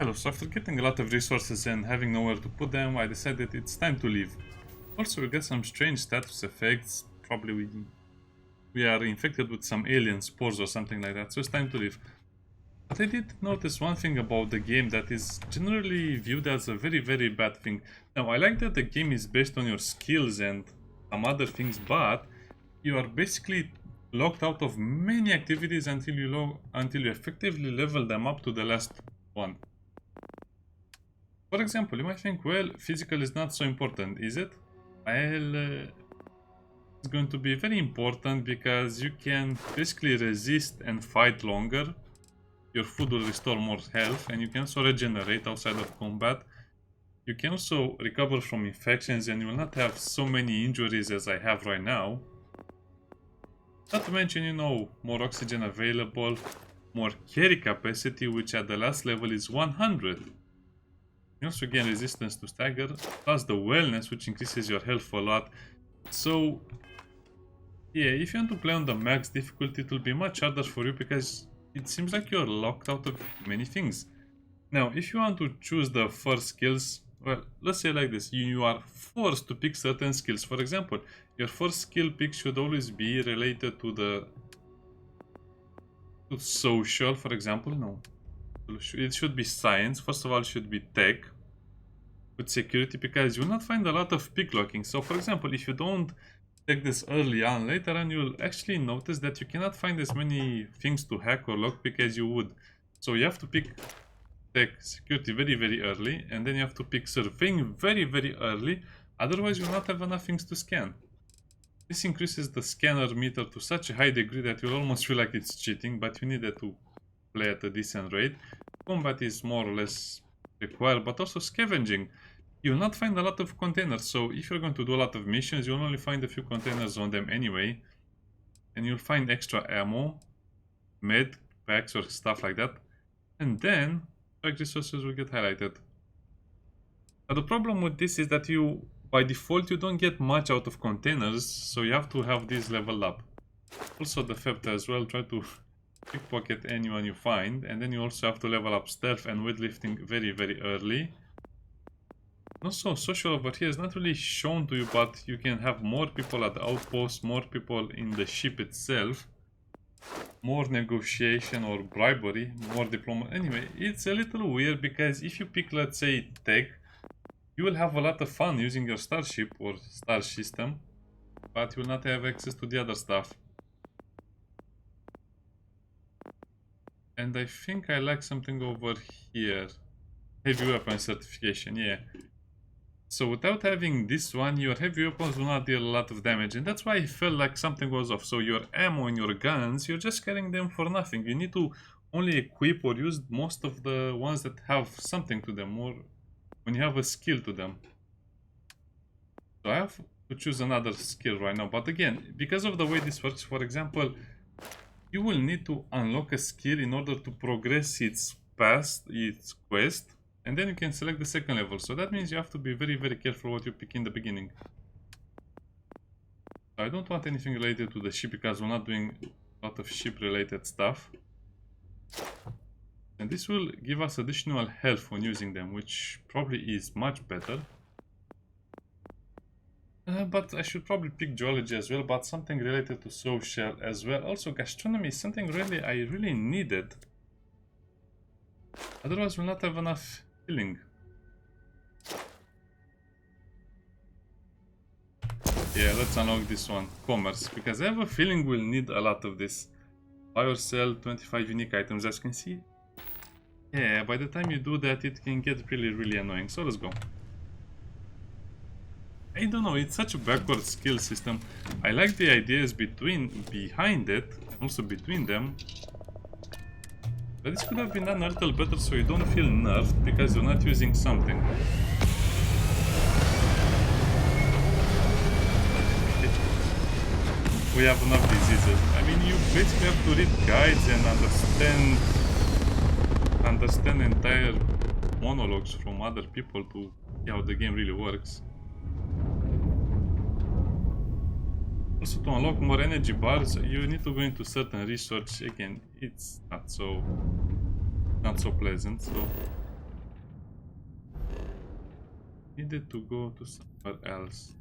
Hello, so after getting a lot of resources and having nowhere to put them, I decided it's time to leave. Also, we got some strange status effects. Probably we are infected with some alien spores or something like that, so it's time to leave. But I did notice one thing about the game that is generally viewed as a very bad thing. Now, I like that the game is based on your skills and some other things, but you are basically locked out of many activities until you effectively level them up to the last one. For example, you might think, well, physical is not so important, is it? Well, it's going to be very important because you can basically resist and fight longer. Your food will restore more health, and you can also regenerate outside of combat. You can also recover from infections, and you will not have so many injuries as I have right now. Not to mention, you know, more oxygen available, more carry capacity, which at the last level is 100. You also gain resistance to stagger, plus the wellness, which increases your health a lot. So, yeah, if you want to play on the max difficulty, it will be much harder for you because it seems like you're locked out of many things. Now, if you want to choose the first skills, well, let's say like this, you are forced to pick certain skills. For example, your first skill pick should always be related to social, for example. No, it should be science. First of all, it should be tech with security, because you will not find a lot of pick locking. So for example, if you don't take this early on, later on you'll actually notice that you cannot find as many things to hack or lock because you would. So you have to pick tech security very early, and then you have to pick surveying very early, otherwise you'll not have enough things to scan. This increases the scanner meter to such a high degree that you'll almost feel like it's cheating, but you need it to play at a decent rate. Combat is more or less required, but also scavenging. You'll not find a lot of containers, so if you're going to do a lot of missions, you'll only find a few containers on them anyway. And you'll find extra ammo, med packs or stuff like that. And then, resources will get highlighted. Now the problem with this is that by default, you don't get much out of containers, so you have to have these leveled up. Also the theft as well, try to pickpocket anyone you find, and then you also have to level up stealth and weightlifting very early. Also, social over here is not really shown to you, but you can have more people at the outpost, more people in the ship itself, more negotiation or bribery, more diplomacy. Anyway, it's a little weird because if you pick, let's say, tech, you will have a lot of fun using your starship or star system, but you will not have access to the other stuff. And I think I like something over here. Heavy weapon certification, yeah. So without having this one, your heavy weapons will not deal a lot of damage, and that's why I felt like something was off. So your ammo and your guns, you're just carrying them for nothing. You need to only equip or use most of the ones that have something to them, or when you have a skill to them. So I have to choose another skill right now, but again, because of the way this works, for example, you will need to unlock a skill in order to progress its quest, and then you can select the second level. So that means you have to be very careful what you pick in the beginning. I don't want anything related to the ship because we're not doing a lot of ship related stuff. And this will give us additional health when using them, which probably is much better. But I should probably pick geology as well, but something related to social as well. Also gastronomy is something I really needed. Otherwise we'll not have enough healing. Yeah, let's unlock this one, commerce, because I have a feeling we'll need a lot of this. Buy or sell 25 unique items, as you can see. Yeah, by the time you do that, it can get really annoying, so let's go. I don't know, it's such a backward skill system. I like the ideas behind it, also between them. But this could have been done a little better so you don't feel nerfed because you're not using something. We have enough diseases. I mean, you basically have to read guides and understand entire monologues from other people to see how the game really works. Also, to unlock more energy bars, you need to go into certain research. Again, it's not so pleasant. So Needed to go to somewhere else.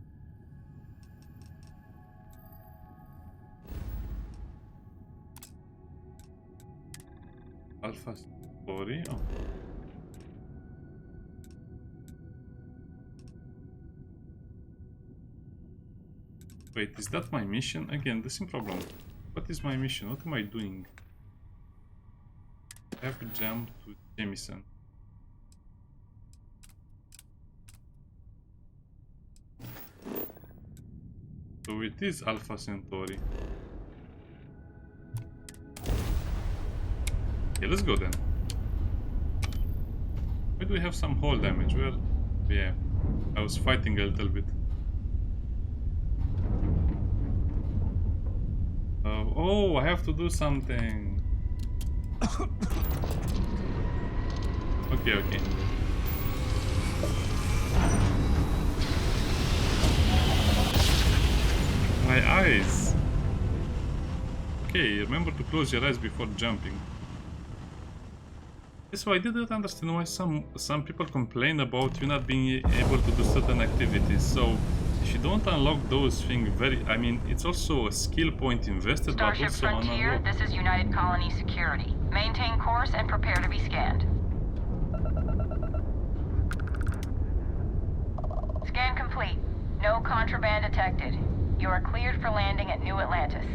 Alpha Story. Oh. Wait, is that my mission? Again, the same problem. What is my mission? What am I doing? I have to jump to Jamison. So it is Alpha Centauri. Okay, let's go then. Why do we have some hull damage? Well, yeah, I was fighting a little bit. Oh, I have to do something. Okay, okay. My eyes. Okay, remember to close your eyes before jumping. So I didn't understand why some people complain about you not being able to do certain activities. So if you don't unlock those things I mean, it's also a skill point invested, but Starship also Frontier, unlocked. this is United Colony Security. Maintain course and prepare to be scanned. Scan complete. No contraband detected. You are cleared for landing at New Atlantis.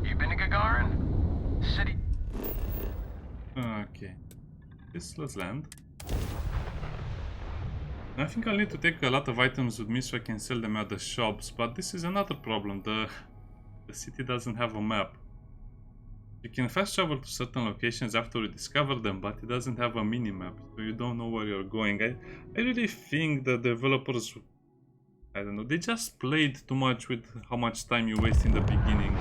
You been to Gagarin? City. Okay. Let's land. I think I'll need to take a lot of items with me so I can sell them at the shops, but this is another problem. The city doesn't have a map. You can fast travel to certain locations after you discover them, but it doesn't have a mini-map, so you don't know where you're going. I really think the developers, I don't know, they just played too much with how much time you waste in the beginning.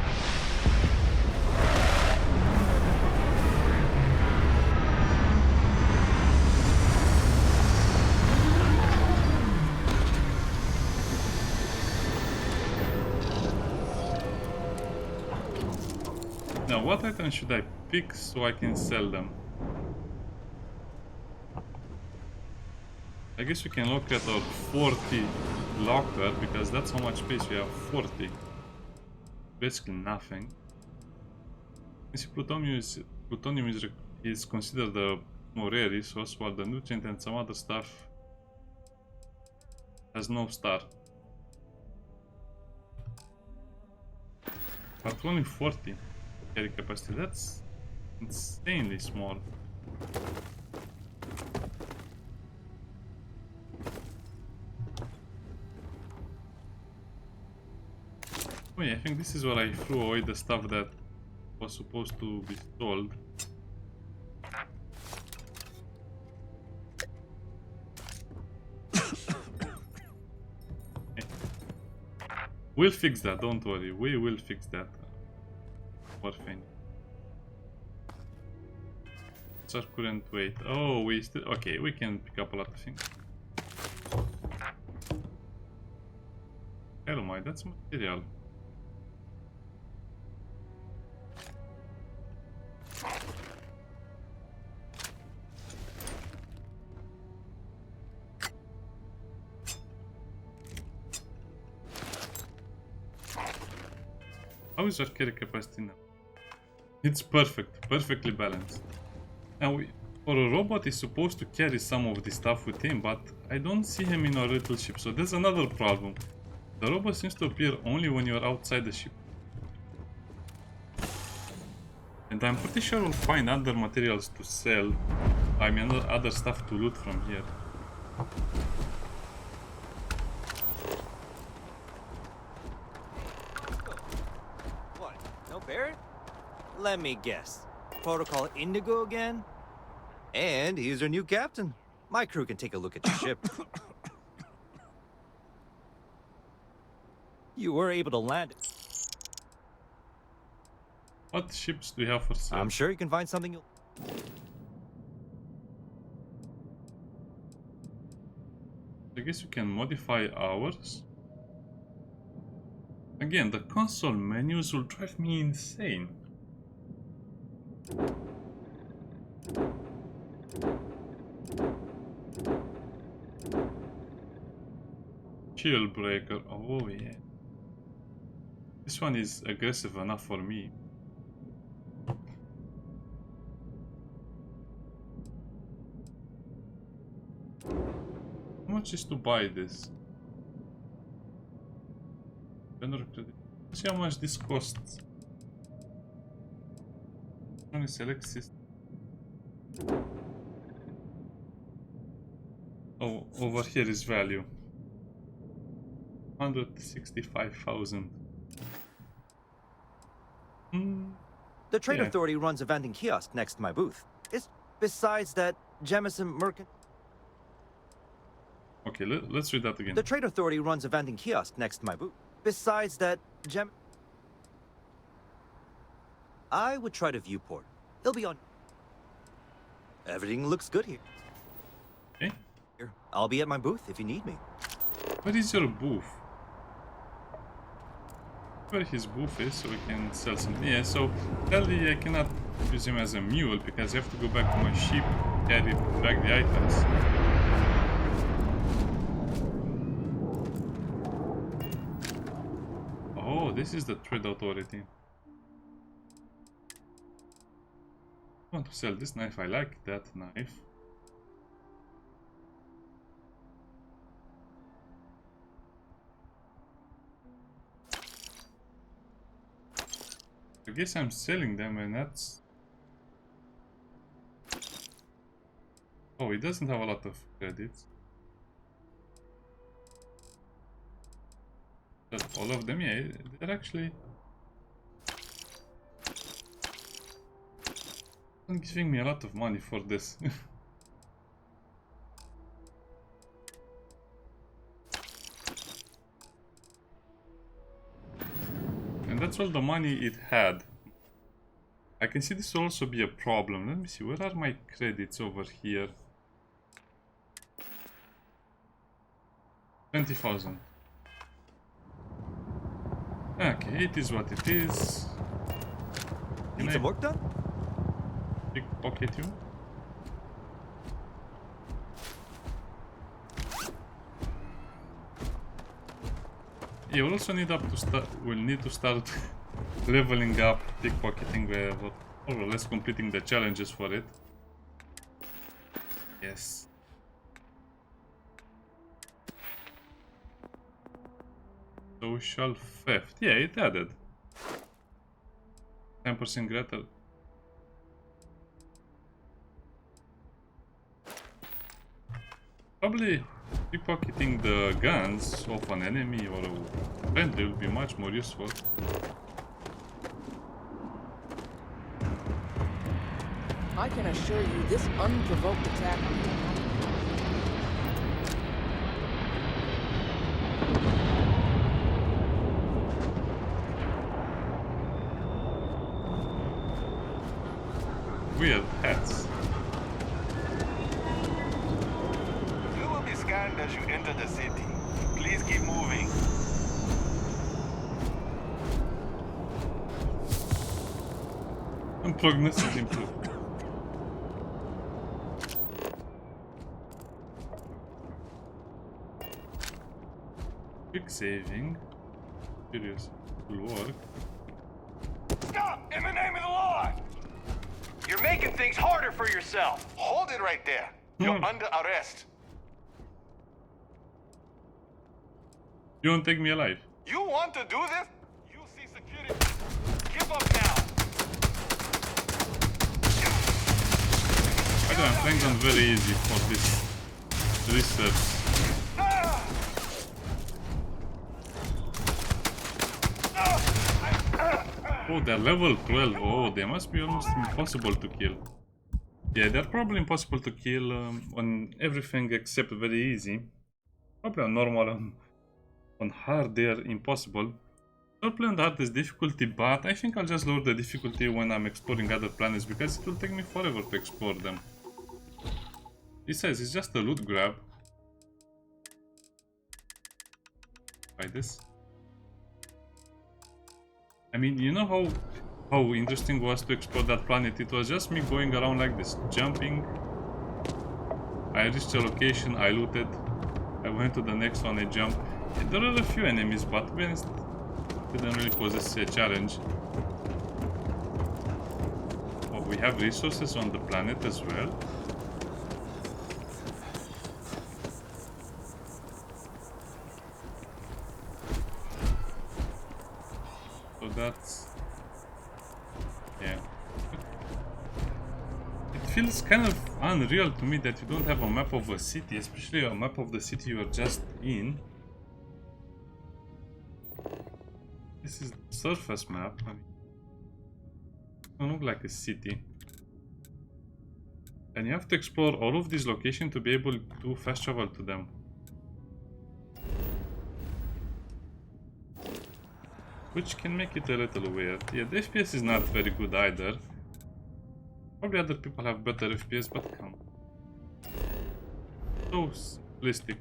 Now, what items should I pick so I can sell them? I guess we can look at our 40 locker, because that's how much space we have. 40. Basically nothing. Since plutonium is considered a more rare resource, while the nutrient and some other stuff has no star. But only 40 carry capacity, that's insanely small. Oh yeah, I think this is where I threw away the stuff that was supposed to be sold. We'll fix that, don't worry, we will fix that. Poor thing. Our current weight. Oh, we still. Okay, we can pick up a lot of things. Hell, my, that's material. How is our carry capacity now? It's perfect, perfectly balanced. Now, for a robot, he's supposed to carry some of the stuff with him, but I don't see him in our little ship, so there's another problem. The robot seems to appear only when you're outside the ship. And I'm pretty sure we'll find other materials to sell. I mean, other stuff to loot from here. What? No Barrett? Let me guess. Protocol Indigo again? And he's our new captain. My crew can take a look at your ship. You were able to land it. What ships do we have for sale? I'm sure you can find something you'll... I guess you can modify ours. Again, the console menus will drive me insane. Shield breaker. Oh yeah. This one is aggressive enough for me. How much is to buy this? Vendor credit. Let's see how much this costs. Only select system. Oh, over here is value. 165,000. The Trade Yeah. Authority runs a vending kiosk next to my booth. It's besides that Jemison Mercant. Okay, let's read that again. The Trade Authority runs a vending kiosk next to my booth. Besides that I would try to viewport. He'll be on. Everything looks good here. Okay. Here, I'll be at my booth if you need me. Where is your booth? Where his booth is, so we can sell something. Yeah, so sadly I cannot use him as a mule because I have to go back to my ship, carry back the items. Oh, this is the Trade Authority. I want to sell this knife. I like that knife. I guess I'm selling them, and that's... Oh, it doesn't have a lot of credits. But all of them, yeah, they're actually... not giving me a lot of money for this. And that's all the money it had. I can see this will also be a problem. Let me see, where are my credits over here? 20,000. Okay, it is what it is. Need some work done? Pickpocket you? You also need to start leveling up pickpocketing, more or less completing the challenges for it. Yes. Social theft. Yeah, it added 10% greater. Probably pickpocketing the guns of an enemy or a friendly will be much more useful. I can assure you this unprovoked attack on the Weird hats. You will be scanned as you enter the city. Please keep moving. And prognosis improved. Quick saving. Curious. Will work. Stop! In the name of the Lord! You're making things harder for yourself. Hold it right there. You're under arrest. You won't take me alive. You want to do this? You see security. Give up now. I don't know, I'm playing very easy for this research. Oh, they're level 12. Oh, they must be almost impossible to kill. Yeah, they're probably impossible to kill on everything except very easy. Probably on normal, on hard they're impossible. I'll play on the hardest difficulty, but I think I'll just lower the difficulty when I'm exploring other planets because it will take me forever to explore them. Besides, it's just a loot grab. Try this. I mean, you know how interesting was to explore that planet? It was just me going around like this, jumping. I reached a location, I looted. I went to the next one, I jumped. There are a few enemies, but to be honest, it didn't really pose a challenge. Oh, we have resources on the planet as well. So that's... yeah. It feels kind of unreal to me that you don't have a map of a city, especially a map of the city you are just in. This is the surface map. I mean, it doesn't look like a city. And you have to explore all of these locations to be able to fast travel to them. Which can make it a little weird. Yeah, the FPS is not very good either. Probably other people have better FPS, but come. So simplistic.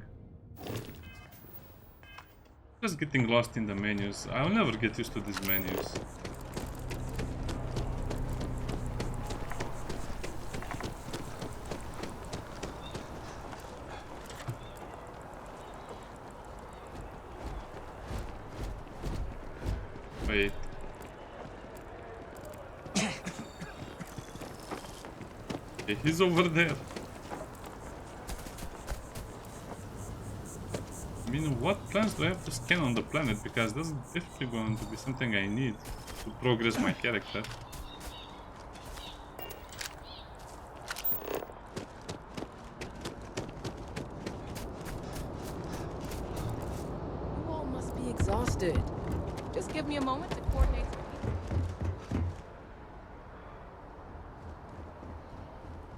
Just getting lost in the menus. I'll never get used to these menus. Wait. Okay, he's over there. I mean, what plans do I have to scan on the planet? Because that's definitely going to be something I need to progress my character. You all must be exhausted. Just give me a moment to coordinate.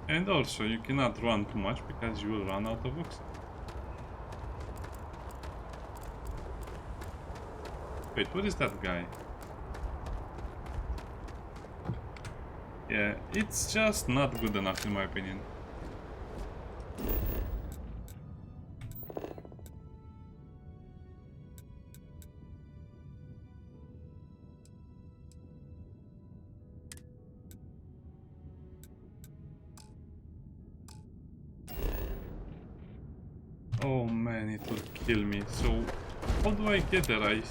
And also, you cannot run too much because you will run out of oxygen. Wait, what is that guy? Yeah, it's just not good enough in my opinion. Oh man, it will kill me. So, how do I get there?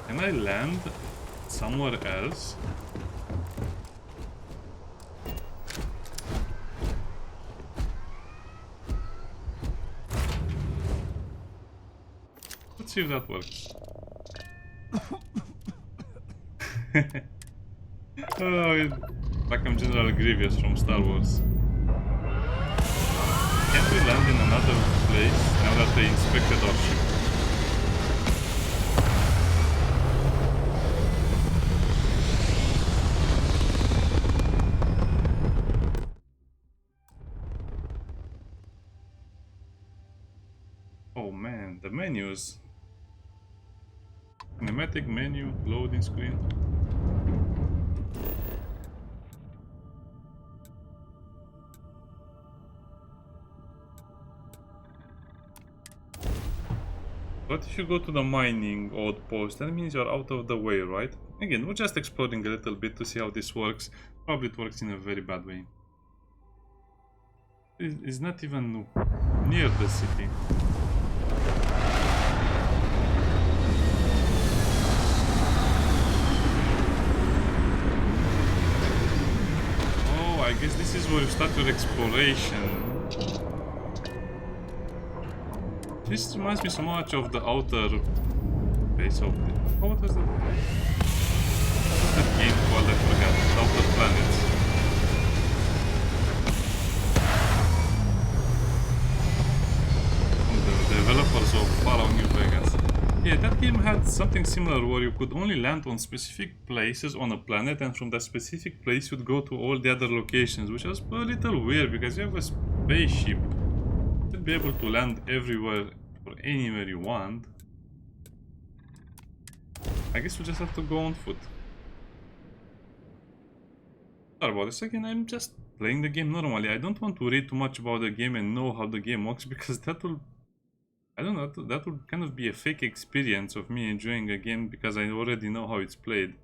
Can I land somewhere else? Let's see if that works. Oh, like I'm General Grievous from Star Wars. Can't we land in another place now that they inspected our ship? Oh man, the menus. Cinematic menu, loading screen. But if you go to the mining outpost, that means you're out of the way, right? Again, we're just exploring a little bit to see how this works. Probably it works in a very bad way. It's not even near the city. Oh, I guess this is where you start your exploration. This reminds me so much of the outer base of the... Oh, what was that? What's that game called? I forgot. Outer Planets. The developers of Fallout New Vegas. Yeah, that game had something similar where you could only land on specific places on a planet, and from that specific place you'd go to all the other locations, which was a little weird because you have a spaceship. You'd be able to land everywhere or anywhere you want. I guess we just have to go on foot. Sorry about this again, I'm just playing the game normally. I don't want to read too much about the game and know how the game works because that will I don't know, that would kind of be a fake experience of me enjoying a game because I already know how it's played.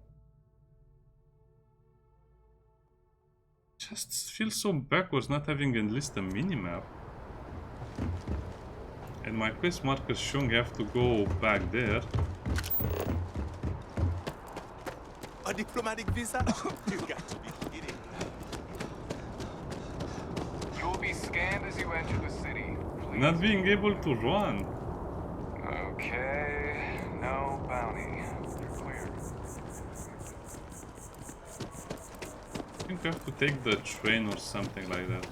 Just feels so backwards not having at least a minimap. And my quest markers showing I have to go back there. A diplomatic visa? You got to be kidding. You will be scanned as you enter the city. Please. Not being able to run. Okay. No bounty. You're clear. I think I have to take the train or something like that.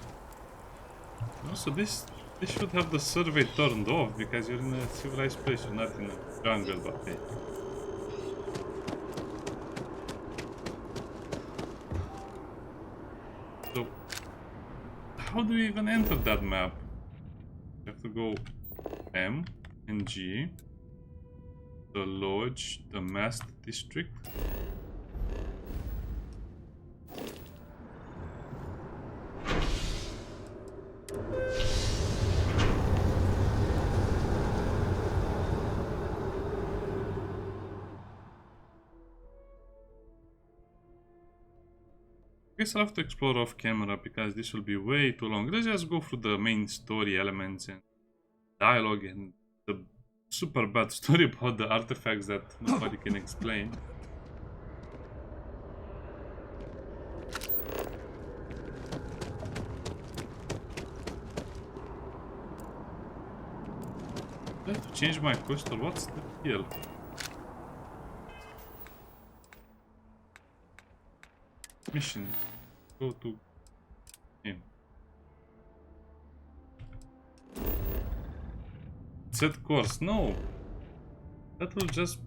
Also, this should have the survey turned off because you're in a civilized place, you're not in a jungle, but hey. So, how do we even enter that map? You have to go M and G, the lodge, the mast district. I guess I'll have to explore off camera because this will be way too long. Let's just go through the main story elements and dialogue and the super bad story about the artifacts that nobody can explain. I have to change my quest or what's the deal? Mission. Go to him. Set course. No. That will just...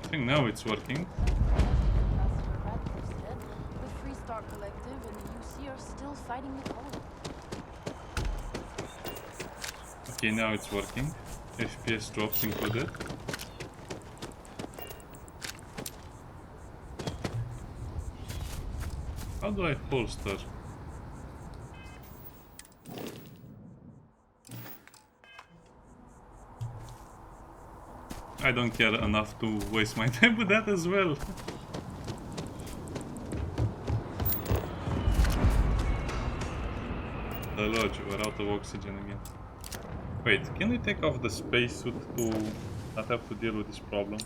I think now it's working. The Free Star Collective and the UC are still fighting the cold. Okay, now it's working. FPS drops included. How do I holster? I don't care enough to waste my time with that as well. The lodge, we're out of oxygen again. Wait, can we take off the spacesuit to not have to deal with this problem?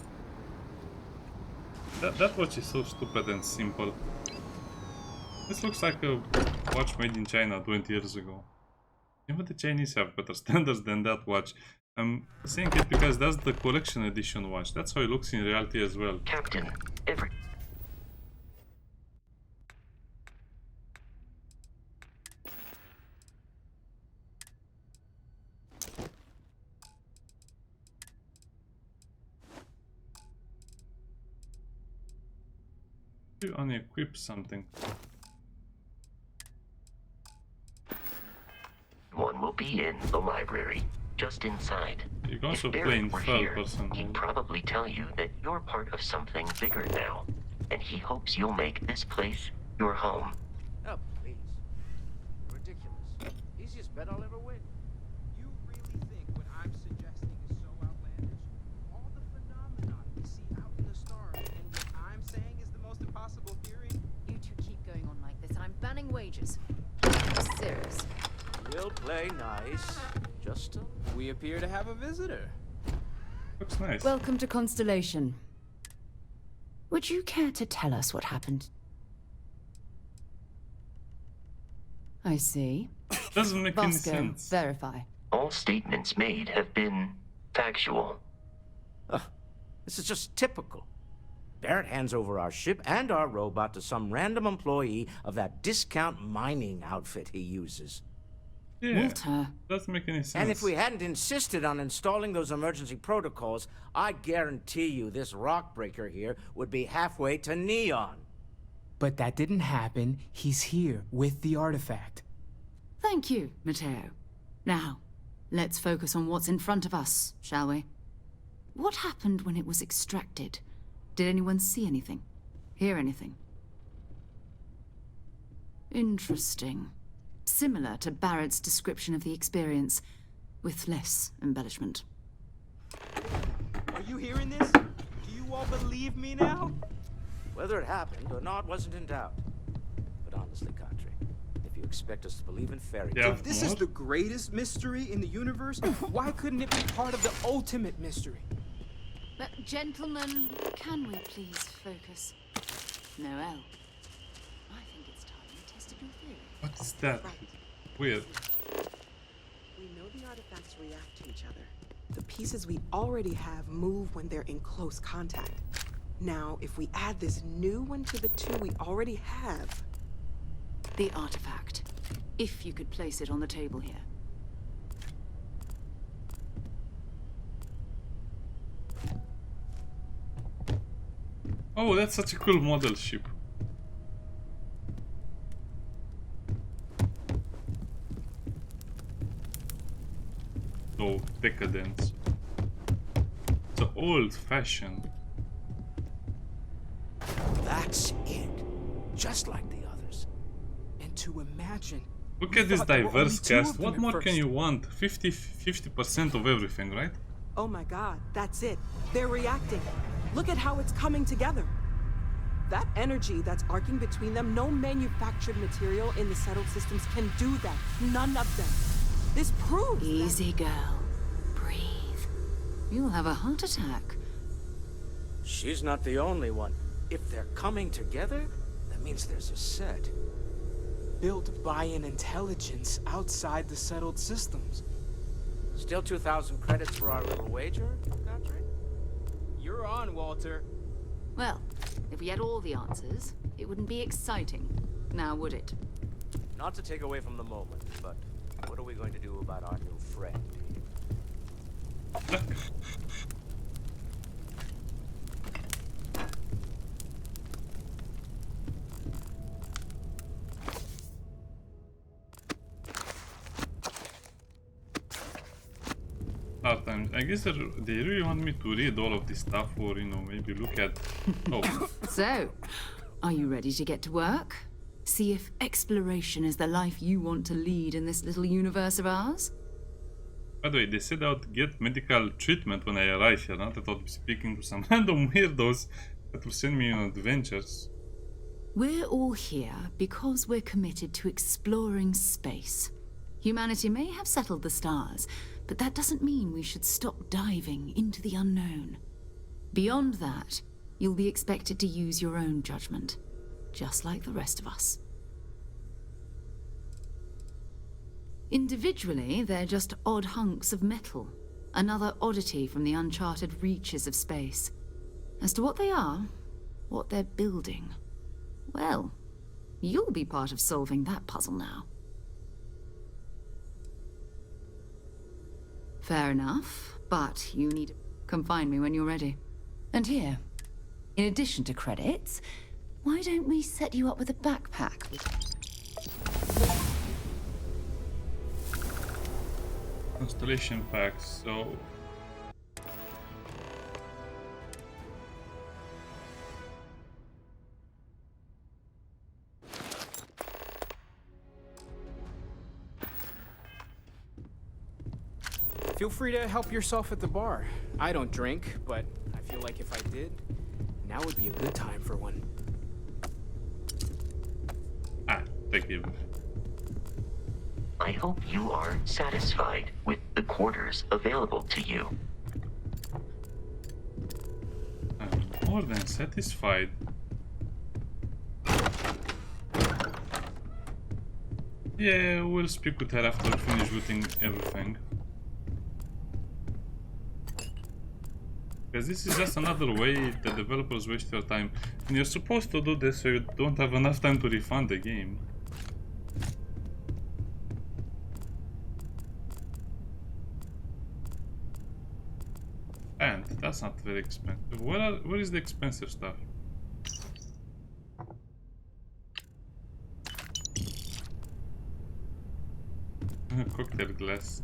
That watch is so stupid and simple. This looks like a watch made in China 20 years ago. Even the Chinese have better standards than that watch. I'm saying it because that's the collection edition watch. That's how it looks in reality as well. Captain, You unequip something. one will be in the library, just inside. You can also If play Barrett in were third here, person. he'd probably tell you that you're part of something bigger now, and he hopes you'll make this place your home. Oh, please. Ridiculous. Easiest bet I'll ever win. You really think what I'm suggesting is so outlandish? All the phenomena we see out in the stars, and what I'm saying is the most impossible theory? You two keep going on like this, and I'm banning wages. Serious. We'll play nice. Just We appear to have a visitor. Looks nice. Welcome to Constellation. Would you care to tell us what happened? I see. Doesn't make any Vasco, sense. verify. All statements made have been factual. this is just typical. Barrett hands over our ship and our robot to some random employee of that discount mining outfit he uses. Yeah, Walter. doesn't make any sense. And if we hadn't insisted on installing those emergency protocols, I guarantee you this rock breaker here would be halfway to Neon. But that didn't happen. He's here with the artifact. Thank you, Matteo. Now, let's focus on what's in front of us, shall we? What happened when it was extracted? Did anyone see anything? Hear anything? Interesting. Similar to Barrett's description of the experience, with less embellishment. Are you hearing this? Do you all believe me now? Whether it happened or not wasn't in doubt. But honestly, Country, if you expect us to believe in fairy tales... If this is the greatest mystery in the universe, why couldn't it be part of the ultimate mystery? But gentlemen, can we please focus? Noel, I think it's time we tested your theory. What is that? Weird. We know the artifacts react to each other. The pieces we already have move when they're in close contact. Now, if we add this new one to the two we already have... The artifact. If you could place it on the table here. Oh, that's such a cool model ship. So decadent. So old-fashioned. That's it. Just like the others. And to imagine... Look at this diverse cast. What more can you want? 50% of everything, right? Oh my god, that's it. They're reacting. Look at how it's coming together. That energy that's arcing between them, no manufactured material in the settled systems can do that. None of them. This proves Easy, girl. Breathe. You'll have a heart attack. She's not the only one. If they're coming together, that means there's a set. Built by an intelligence outside the settled systems. Still 2,000 credits for our little wager, Country? You're on, Walter. Well, if we had all the answers, it wouldn't be exciting. Now, would it? Not to take away from the moment, but what are we going to do about our new friend? Hard times. I guess they really want me to read all of this stuff, or you know, maybe look at. Oh. So, are you ready to get to work? See if exploration is the life you want to lead in this little universe of ours? By the way, they said I would get medical treatment when I arrive here, not that I'll be speaking to some random weirdos that will send me on adventures. We're all here because we're committed to exploring space. Humanity may have settled the stars, but that doesn't mean we should stop diving into the unknown. Beyond that, you'll be expected to use your own judgment, just like the rest of us. Individually, they're just odd hunks of metal, another oddity from the uncharted reaches of space. As to what they are, what they're building, well, you'll be part of solving that puzzle now. Fair enough, but you need to come find me when you're ready. And here, in addition to credits, why don't we set you up with a backpack? Constellation packs, so... Feel free to help yourself at the bar. I don't drink, but I feel like if I did, now would be a good time for one. Ah, thank you. I hope you are satisfied with the quarters available to you. I'm more than satisfied. Yeah, we'll speak with her after we finish looting everything. Because this is just another way the developers waste your time. And you're supposed to do this so you don't have enough time to refund the game. And that's not very expensive. Where is the expensive stuff? Cocktail glass.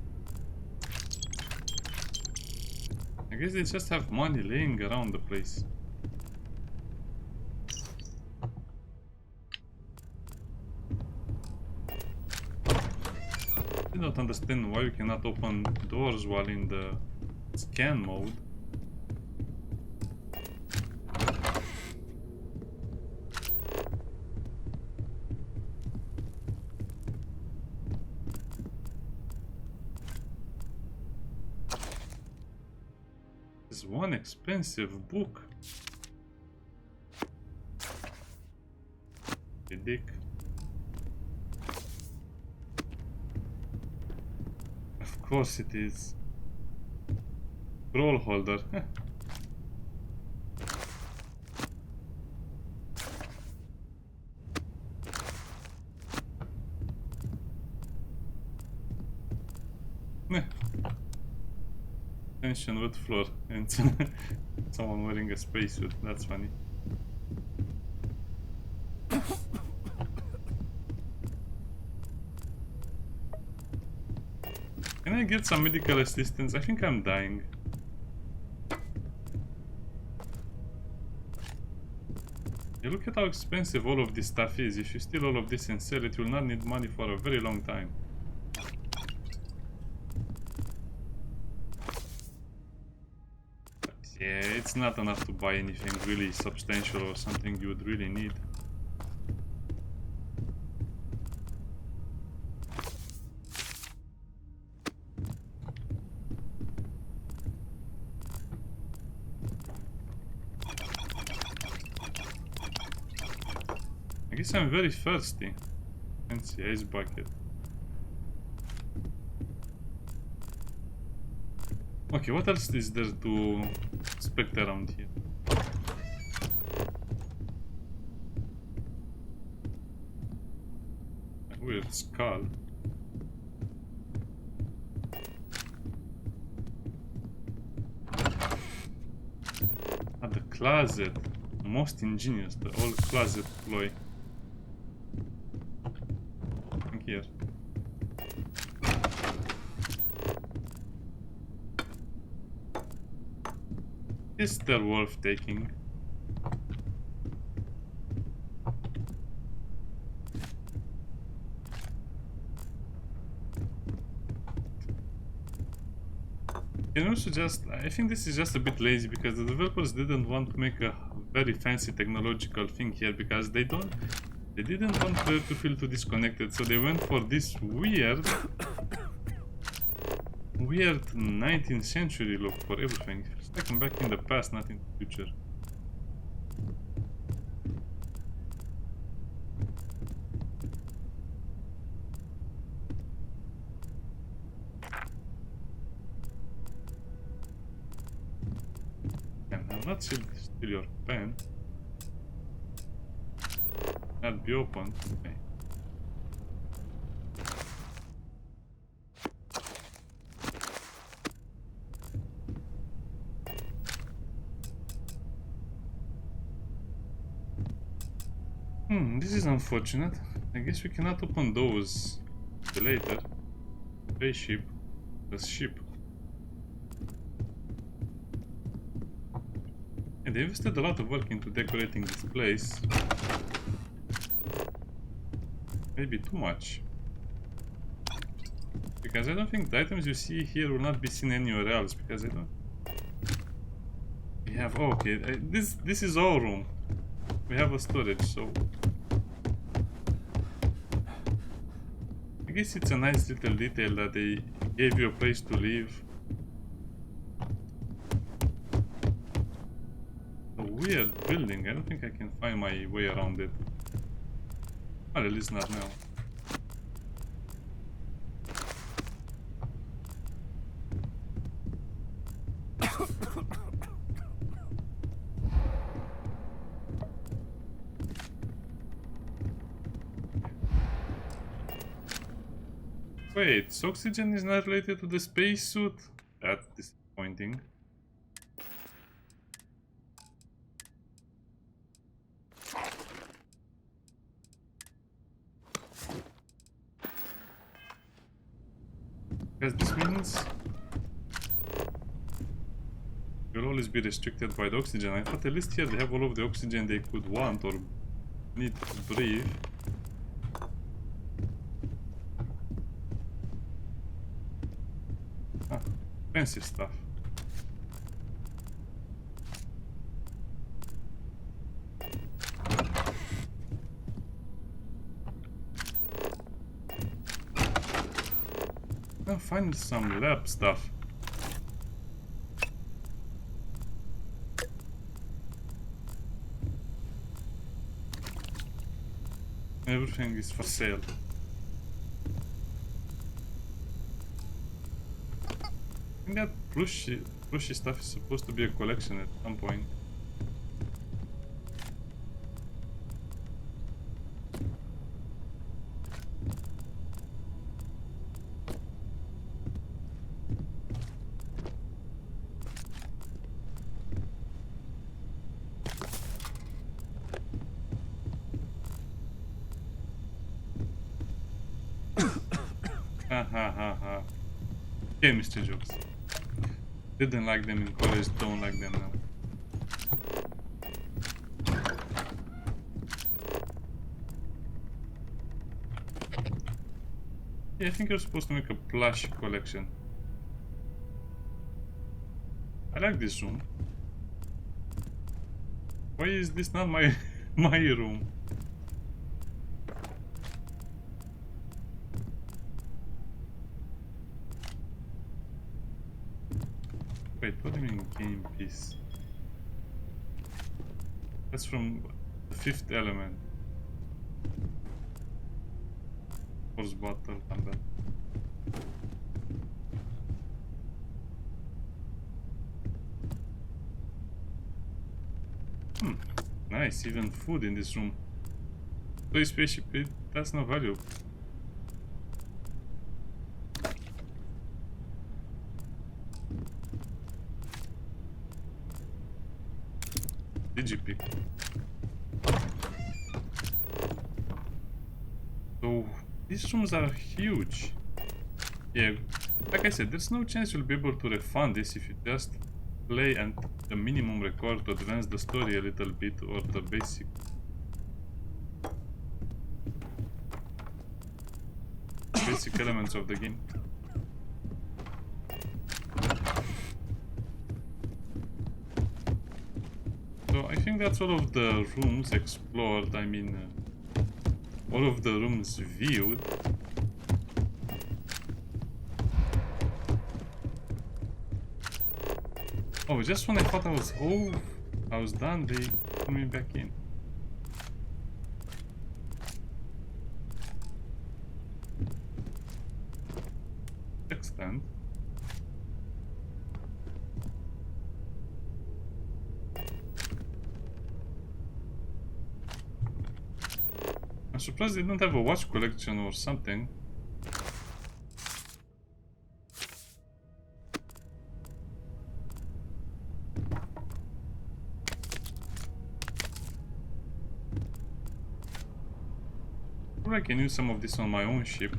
I guess they just have money laying around the place. I don't understand why you cannot open doors while in the scan mode. This is one expensive book. The dick. Of course it is. Scroll holder. Tension wood floor and someone wearing a spacesuit. That's funny. Can I get some medical assistance? I think I'm dying. You look at how expensive all of this stuff is. If you steal all of this and sell it, you'll not need money for a very long time. But yeah, it's not enough to buy anything really substantial or something you would really need. I guess I'm very thirsty. Fancy ice bucket. Okay, what else is there to inspect around here? A weird skull. At the closet. Most ingenious, the old closet ploy. Here. Is there worth taking? Can also just, I think this is just a bit lazy because the developers didn't want to make a very fancy technological thing here because they didn't want her to feel too disconnected, so they went for this weird 19th century look for everything. It's like I'm back in the past, not in the future. And I'm not steal your pen. Not be open. Okay. This is unfortunate. I guess we cannot open those later. Spaceship. The ship. And they invested a lot of work into decorating this place. Maybe too much. Because I don't think the items you see here will not be seen anywhere else. Because I don't... We have... Oh, okay, this is our room. We have a storage, so... I guess it's a nice little detail that they gave you a place to live. A weird building. I don't think I can find my way around it. Or at least not now. Wait, so oxygen is not related to the spacesuit? That's disappointing. Because this means you'll always be restricted by the oxygen. I thought at least here they have all of the oxygen they could want or need to breathe. Expensive stuff. I'll find some lab stuff. Everything is for sale. I think that plushy stuff is supposed to be a collection at some point. Okay, Mr. Jokes. Didn't like them in college, don't like them now. Yeah, I think you're supposed to make a plush collection. I like this room. Why is this not my my room? Wait, what do you mean game piece? That's from the Fifth Element. Force bottle and that. Nice, even food in this room. Toy spaceship, that's no value. Digipic. So these rooms are huge. Yeah, like I said, there's no chance you'll be able to refund this if you just play and the minimum required to advance the story a little bit, or the basic elements of the game. So I think that's all of the rooms explored. I mean, all of the rooms viewed. Oh, just when I thought I was done, they put me back in. Extend. I'm surprised they don't have a watch collection or something. Or I can use some of this on my own ship.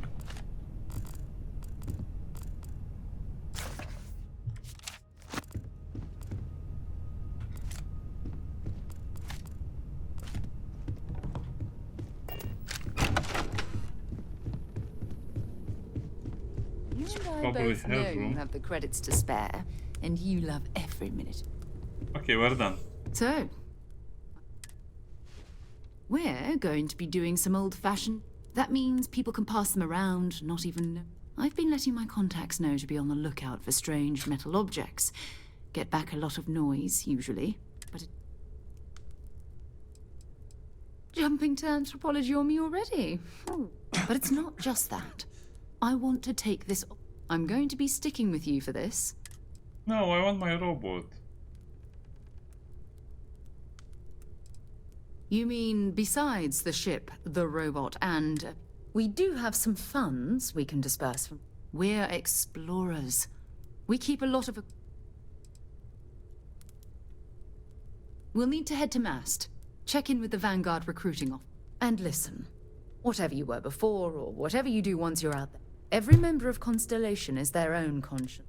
I both know you have the credits to spare, and you love every minute. Okay, we're done. So, we're going to be doing some old-fashioned. That means people can pass them around, not even know. I've been letting my contacts know to be on the lookout for strange metal objects. Get back a lot of noise, usually, but jumping to anthropology on me already. But it's not just that. I want to take this. I'm going to be sticking with you for this. No, I want my robot. You mean besides the ship, the robot, and we do have some funds we can disperse from. We're explorers. We keep a lot of. We'll need to head to Mast, check in with the Vanguard recruiting office, and listen. Whatever you were before, or whatever you do once you're out there, every member of Constellation is their own conscience.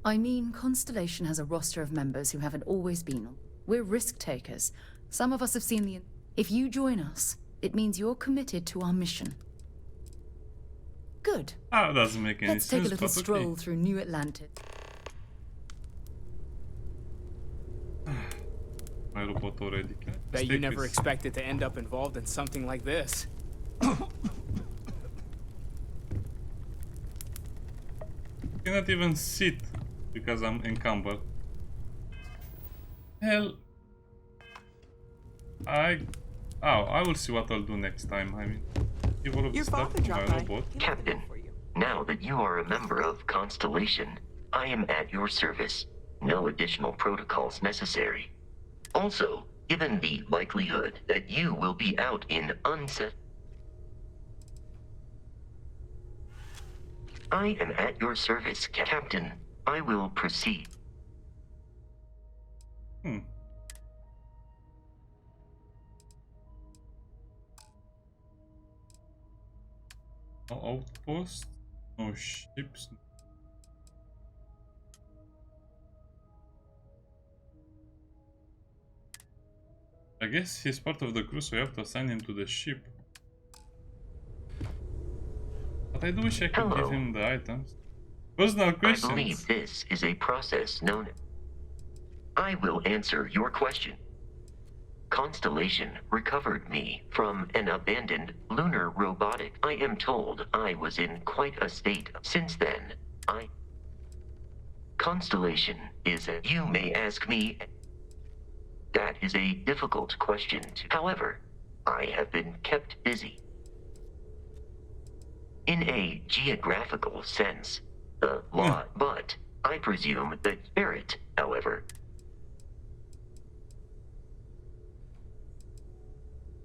I mean, Constellation has a roster of members who haven't always been on. We're risk takers. Some of us have seen the. If you join us, it means you're committed to our mission. Good. Ah, doesn't make any Let's take sense, a little but stroll okay. through New Atlantis. My robot already can. Bet you Take never this. expected to end up involved in something like this. Cannot even sit because I'm encumbered. Hell, I will see what I'll do next time. I mean, give all of the Your stuff father to my dropped by. robot. He left a Captain, note for you. now that you are a member of Constellation, I am at your service. No additional protocols necessary. Also, given the likelihood that you will be out in unset... I am at your service, Captain. I will proceed. No outpost, no ships. I guess he's part of the crew, so you have to assign him to the ship. But I do wish I could give him the items. Personal I questions. believe this is a process known... I will answer your question. Constellation recovered me from an abandoned lunar robotic. I am told I was in quite a state. Since then, Constellation is a... You may ask me... That is a difficult question to... However, I have been kept busy. In a geographical sense, the law, but I presume the spirit, however...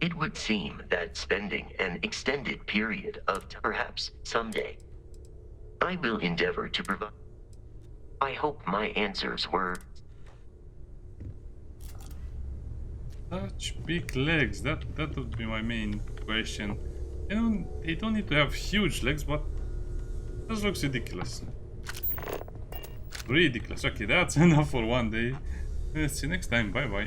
It would seem that spending an extended period of perhaps someday, I will endeavor to provide... I hope my answers were... Such big legs, that would be my main question. You know, they don't need to have huge legs, but it just looks ridiculous. Ridiculous. Okay, that's enough for one day. See you next time. Bye bye.